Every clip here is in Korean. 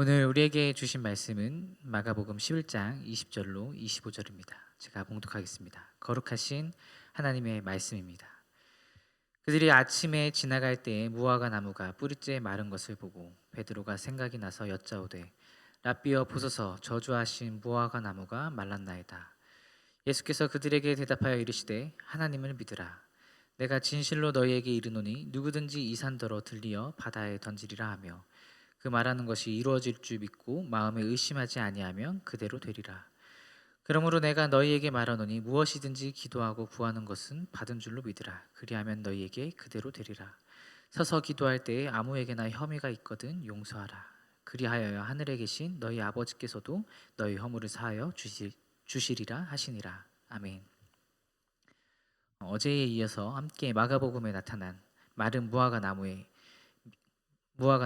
오늘 우리에게 주신 말씀은 마가복음 11장 20절로 25절입니다. 제가 봉독하겠습니다. 거룩하신 하나님의 말씀입니다. 그들이 아침에 지나갈 때에 무화과 나무가 뿌리째 마른 것을 보고 베드로가 생각이 나서 여짜오되 라삐어 보소서 저주하신 무화과 나무가 말랐나이다. 예수께서 그들에게 대답하여 이르시되 하나님을 믿으라. 내가 진실로 너희에게 이르노니 누구든지 이 산더러 들리어 바다에 던지리라 하며 그 말하는 것이 이루어질 줄 믿고 마음에 의심하지 아니하면 그대로 되리라. 그러므로 내가 너희에게 말하노니 무엇이든지 기도하고 구하는 것은 받은 줄로 믿으라. 그리하면 너희에게 그대로 되리라. 서서 기도할 때에 아무에게나 혐의가 있거든 용서하라. 그리하여 하늘에 계신 너희 아버지께서도 너희 허물을 사하여 주시리라 하시니라. 아멘. 어제에 이어서 함께 마가복음에 나타난 마른 무화과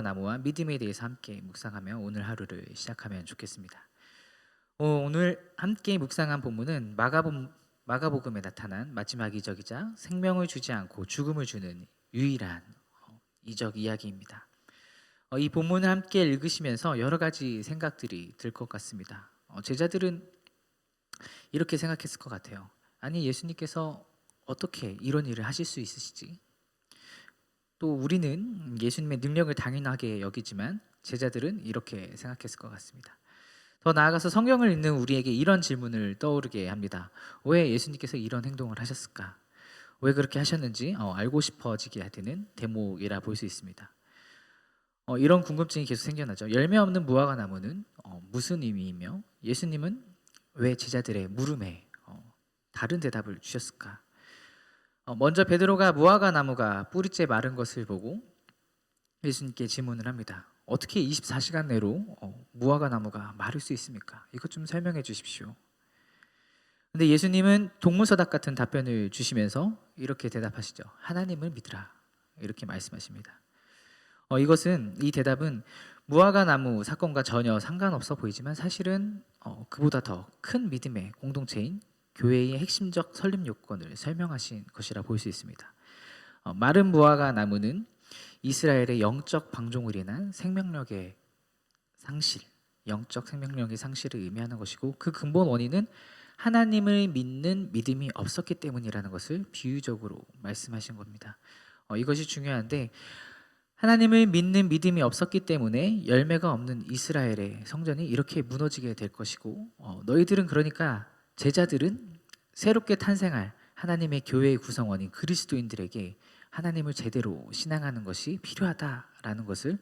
나무와 믿음에 대해서 함께 묵상하며 오늘 하루를 시작하면 좋겠습니다. 오늘 함께 묵상한 본문은 마가복음에 나타난 마지막 이적이자 생명을 주지 않고 죽음을 주는 유일한 이적 이야기입니다. 이 본문을 함께 읽으시면서 여러 가지 생각들이 들 것 같습니다. 제자들은 이렇게 생각했을 것 같아요. 아니, 예수님께서 어떻게 이런 일을 하실 수 있으시지? 또 우리는 예수님의 능력을 당연하게 여기지만 제자들은 이렇게 생각했을 것 같습니다. 더 나아가서 성경을 읽는 우리에게 이런 질문을 떠오르게 합니다. 왜 예수님께서 이런 행동을 하셨을까? 왜 그렇게 하셨는지 알고 싶어지게 되는 대목이라 볼 수 있습니다. 이런 궁금증이 계속 생겨나죠. 열매 없는 무화과 나무는 무슨 의미이며 예수님은 왜 제자들의 물음에 다른 대답을 주셨을까? 먼저 베드로가 무화과 나무가 뿌리째 마른 것을 보고 예수님께 질문을 합니다. 어떻게 24시간 내로 무화과 나무가 마를 수 있습니까? 이것 좀 설명해 주십시오. 근데 예수님은 동문서답 같은 답변을 주시면서 이렇게 대답하시죠. 하나님을 믿으라. 이렇게 말씀하십니다. 이 대답은 무화과 나무 사건과 전혀 상관없어 보이지만 사실은 그보다 더 큰 믿음의 공동체인 교회의 핵심적 설립 요건을 설명하신 것이라 볼 수 있습니다. 마른 무화과 나무는 이스라엘의 영적 방종으로 인한 영적 생명력의 상실을 의미하는 것이고 그 근본 원인은 하나님을 믿는 믿음이 없었기 때문이라는 것을 비유적으로 말씀하신 겁니다. 이것이 중요한데 하나님을 믿는 믿음이 없었기 때문에 열매가 없는 이스라엘의 성전이 이렇게 무너지게 될 것이고 너희들은 그러니까 제자들은 새롭게 탄생할 하나님의 교회의 구성원인 그리스도인들에게 하나님을 제대로 신앙하는 것이 필요하다라는 것을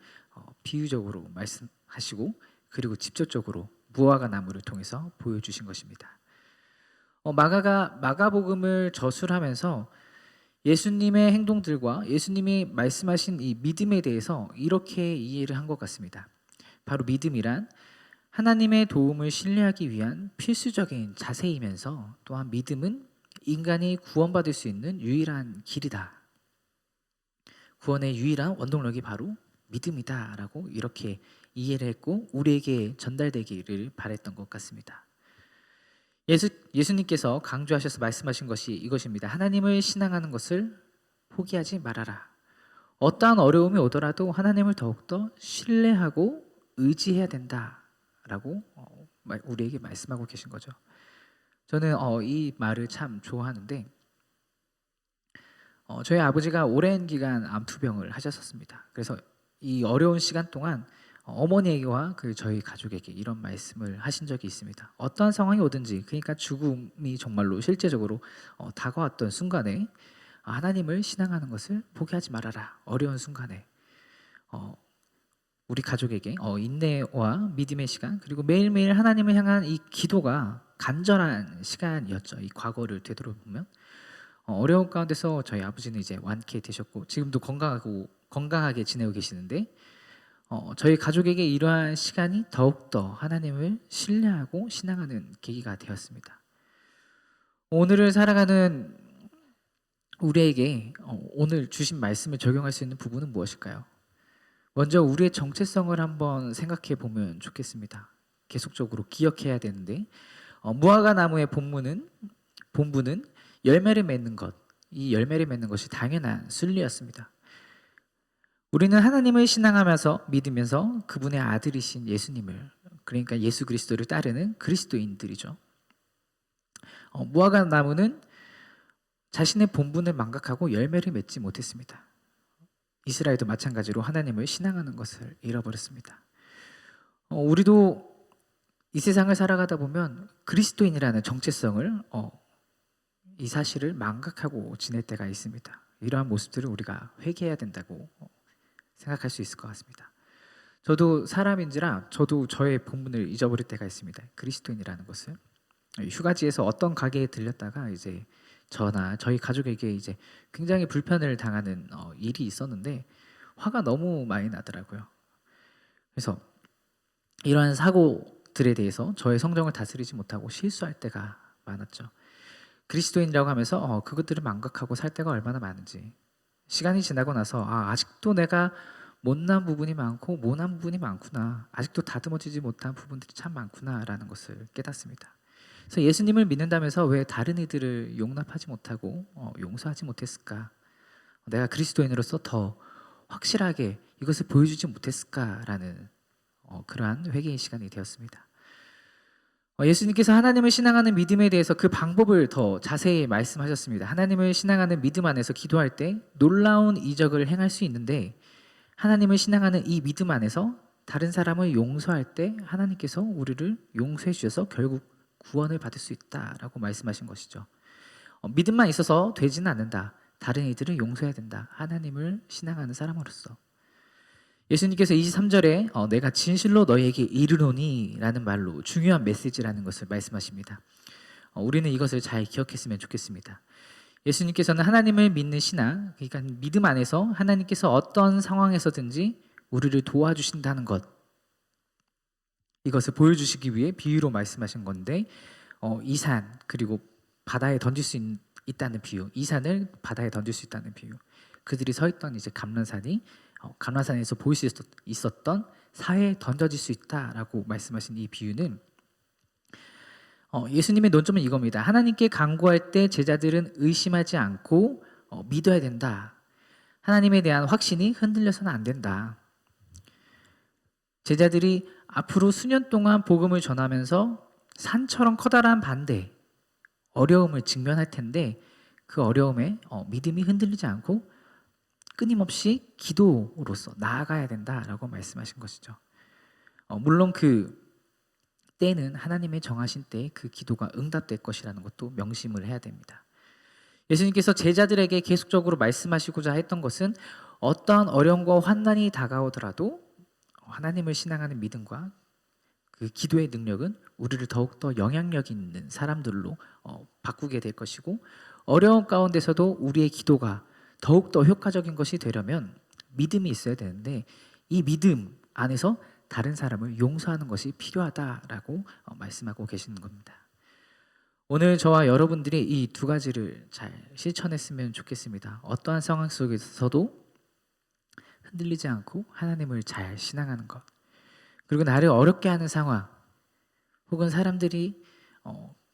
비유적으로 말씀하시고 그리고 직접적으로 무화과 나무를 통해서 보여주신 것입니다. 마가복음을 저술하면서 예수님의 행동들과 예수님이 말씀하신 이 믿음에 대해서 이렇게 이해를 한 것 같습니다. 바로 믿음이란 하나님의 도움을 신뢰하기 위한 필수적인 자세이면서 또한 믿음은 인간이 구원받을 수 있는 유일한 길이다. 구원의 유일한 원동력이 바로 믿음이다라고 이렇게 이해를 했고 우리에게 전달되기를 바랬던 것 같습니다. 예수님께서 강조하셔서 말씀하신 것이 이것입니다. 하나님을 신앙하는 것을 포기하지 말아라. 어떠한 어려움이 오더라도 하나님을 더욱더 신뢰하고 의지해야 된다라고 우리에게 말씀하고 계신 거죠. 저는 이 말을 참 좋아하는데 저희 아버지가 오랜 기간 암투병을 하셨었습니다. 그래서 이 어려운 시간 동안 어머니와 저희 가족에게 이런 말씀을 하신 적이 있습니다. 어떠한 상황이 오든지 그러니까 죽음이 정말로 실제적으로 다가왔던 순간에 하나님을 신앙하는 것을 포기하지 말아라. 어려운 순간에 우리 가족에게 인내와 믿음의 시간 그리고 매일매일 하나님을 향한 이 기도가 간절한 시간이었죠. 이 과거를 되돌아보면 어려운 가운데서 저희 아버지는 이제 완쾌되셨고 지금도 건강하게 지내고 계시는데 저희 가족에게 이러한 시간이 더욱더 하나님을 신뢰하고 신앙하는 계기가 되었습니다. 오늘을 살아가는 우리에게 오늘 주신 말씀을 적용할 수 있는 부분은 무엇일까요? 먼저 우리의 정체성을 한번 생각해 보면 좋겠습니다. 계속적으로 기억해야 되는데 무화과 나무의 본분은 열매를 맺는 것, 이 열매를 맺는 것이 당연한 순리였습니다. 우리는 하나님을 신앙하면서 믿으면서 그분의 아들이신 예수님을, 그러니까 예수 그리스도를 따르는 그리스도인들이죠. 무화과 나무는 자신의 본분을 망각하고 열매를 맺지 못했습니다. 이스라엘도 마찬가지로 하나님을 신앙하는 것을 잃어버렸습니다. 우리도 이 세상을 살아가다 보면 그리스도인이라는 정체성을 이 사실을 망각하고 지낼 때가 있습니다. 이러한 모습들을 우리가 회개해야 된다고 생각할 수 있을 것 같습니다. 저도 사람인지라 저도 저의 본분을 잊어버릴 때가 있습니다. 그리스도인이라는 것을. 휴가지에서 어떤 가게에 들렸다가 이제 저나 저희 가족에게 이제 굉장히 불편을 당하는 일이 있었는데 화가 너무 많이 나더라고요. 그래서 이러한 사고들에 대해서 저의 성정을 다스리지 못하고 실수할 때가 많았죠. 그리스도인이라고 하면서 그것들을 망각하고 살 때가 얼마나 많은지, 시간이 지나고 나서 아직도 내가 못난 부분이 많고 모난 부분이 많구나, 아직도 다듬어지지 못한 부분들이 참 많구나라는 것을 깨닫습니다. 그래서 예수님을 믿는다면서 왜 다른 이들을 용납하지 못하고 용서하지 못했을까? 내가 그리스도인으로서 더 확실하게 이것을 보여주지 못했을까라는 그러한 회개의 시간이 되었습니다. 예수님께서 하나님을 신앙하는 믿음에 대해서 그 방법을 더 자세히 말씀하셨습니다. 하나님을 신앙하는 믿음 안에서 기도할 때 놀라운 이적을 행할 수 있는데, 하나님을 신앙하는 이 믿음 안에서 다른 사람을 용서할 때 하나님께서 우리를 용서해 주셔서 결국 구원을 받을 수 있다라고 말씀하신 것이죠. 믿음만 있어서 되지는 않는다. 다른 이들을 용서해야 된다. 하나님을 신앙하는 사람으로서. 예수님께서 23절에 내가 진실로 너희에게 이르노니 라는 말로 중요한 메시지라는 것을 말씀하십니다. 우리는 이것을 잘 기억했으면 좋겠습니다. 예수님께서는 하나님을 믿는 신앙, 그러니까 믿음 안에서 하나님께서 어떤 상황에서든지 우리를 도와주신다는 것, 이것을 보여주시기 위해 비유로 말씀하신 건데, 이산 그리고 바다에 던질 수 있다는 비유, 이산을 바다에 던질 수 있다는 비유, 그들이 서 있던 이제 감람산이 감람산에서 보일 수 있었던 사해에 던져질 수 있다라고 말씀하신 이 비유는 예수님의 논점은 이겁니다. 하나님께 간구할 때 제자들은 의심하지 않고 믿어야 된다. 하나님에 대한 확신이 흔들려서는 안 된다. 제자들이 앞으로 수년 동안 복음을 전하면서 산처럼 커다란 반대, 어려움을 직면할 텐데 그 어려움에 믿음이 흔들리지 않고 끊임없이 기도로서 나아가야 된다라고 말씀하신 것이죠. 물론 그 때는 하나님의 정하신 때에 그 기도가 응답될 것이라는 것도 명심을 해야 됩니다. 예수님께서 제자들에게 계속적으로 말씀하시고자 했던 것은 어떠한 어려움과 환난이 다가오더라도 하나님을 신앙하는 믿음과 그 기도의 능력은 우리를 더욱더 영향력 있는 사람들로 바꾸게 될 것이고, 어려운 가운데서도 우리의 기도가 더욱더 효과적인 것이 되려면 믿음이 있어야 되는데 이 믿음 안에서 다른 사람을 용서하는 것이 필요하다라고 말씀하고 계시는 겁니다. 오늘 저와 여러분들이 이 두 가지를 잘 실천했으면 좋겠습니다. 어떠한 상황 속에서도 흔들리지 않고 하나님을 잘 신앙하는 것, 그리고 나를 어렵게 하는 상황 혹은 사람들이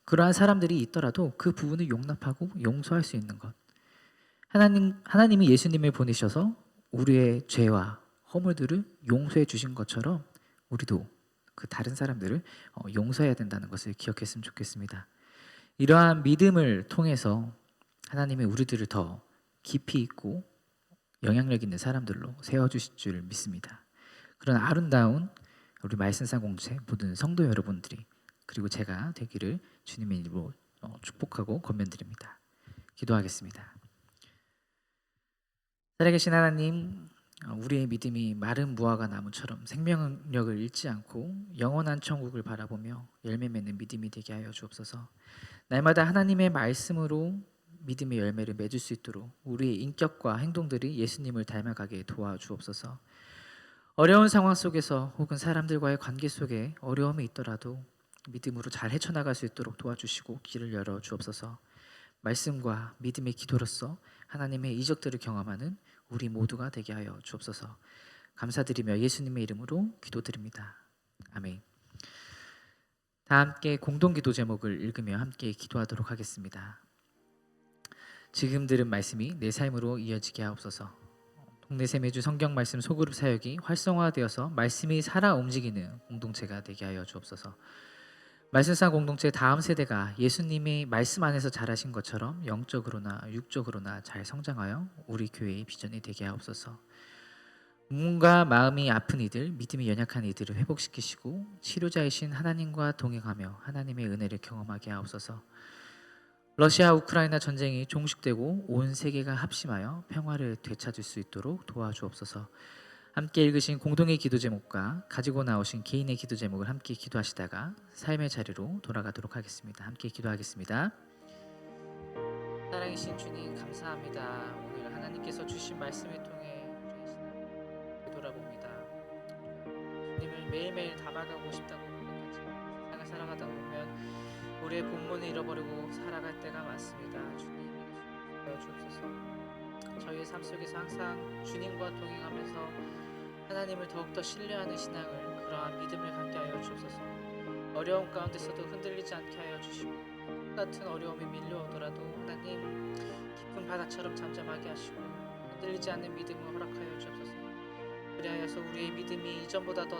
그러한 사람들이 있더라도 그 부분을 용납하고 용서할 수 있는 것, 하나님이 예수님을 보내셔서 우리의 죄와 허물들을 용서해 주신 것처럼 우리도 그 다른 사람들을 용서해야 된다는 것을 기억했으면 좋겠습니다. 이러한 믿음을 통해서 하나님이 우리들을 더 깊이 있고 영향력 있는 사람들로 세워주실 줄 믿습니다. 그런 아름다운 우리 말씀상 공동체 모든 성도 여러분들이, 그리고 제가 되기를 주님의 이름으로 축복하고 권면드립니다. 기도하겠습니다. 살아계신 하나님, 우리의 믿음이 마른 무화과 나무처럼 생명력을 잃지 않고 영원한 천국을 바라보며 열매 맺는 믿음이 되게 하여 주옵소서. 날마다 하나님의 말씀으로 믿음의 열매를 맺을 수 있도록 우리의 인격과 행동들이 예수님을 닮아가게 도와주옵소서. 어려운 상황 속에서 혹은 사람들과의 관계 속에 어려움이 있더라도 믿음으로 잘 헤쳐나갈 수 있도록 도와주시고 길을 열어 주옵소서. 말씀과 믿음의 기도로서 하나님의 이적들을 경험하는 우리 모두가 되게 하여 주옵소서. 감사드리며 예수님의 이름으로 기도드립니다. 아멘. 다 함께 공동기도 제목을 읽으며 함께 기도하도록 하겠습니다. 지금 들은 말씀이 내 삶으로 이어지게 하옵소서. 동네새 매주 성경 말씀 소그룹 사역이 활성화되어서 말씀이 살아 움직이는 공동체가 되게 하여 주옵소서. 말씀상 공동체 다음 세대가 예수님이 말씀 안에서 자라신 것처럼 영적으로나 육적으로나 잘 성장하여 우리 교회의 비전이 되게 하옵소서. 몸과 마음이 아픈 이들, 믿음이 연약한 이들을 회복시키시고 치료자이신 하나님과 동행하며 하나님의 은혜를 경험하게 하옵소서. 러시아 우크라이나 전쟁이 종식되고 온 세계가 합심하여 평화를 되찾을 수 있도록 도와주옵소서. 함께 읽으신 공동의 기도 제목과 가지고 나오신 개인의 기도 제목을 함께 기도하시다가 삶의 자리로 돌아가도록 하겠습니다. 함께 기도하겠습니다. 사랑이신 주님 감사합니다. 오늘 하나님께서 주신 말씀을 통해 우리의 신앙을 되돌아봅니다. 주님을 매일매일 담아가고 싶다고 고백하지만 세상을 살아가다 보면 우리의 본분을 잃어버리고 살아갈 때가 많습니다. 주님 이것을 주옵소서. 저희의 삶 속에서 항상 주님과 동행하면서 하나님을 더욱더 신뢰하는 신앙을, 그러한 믿음을 갖게 하여 주옵소서. 어려움 가운데서도 흔들리지 않게 하여 주시고 똑같은 어려움이 밀려오더라도 하나님 깊은 바다처럼 잠잠하게 하시고 흔들리지 않는 믿음을 허락하여 주옵소서. 그리하여서 우리의 믿음이 이전보다 더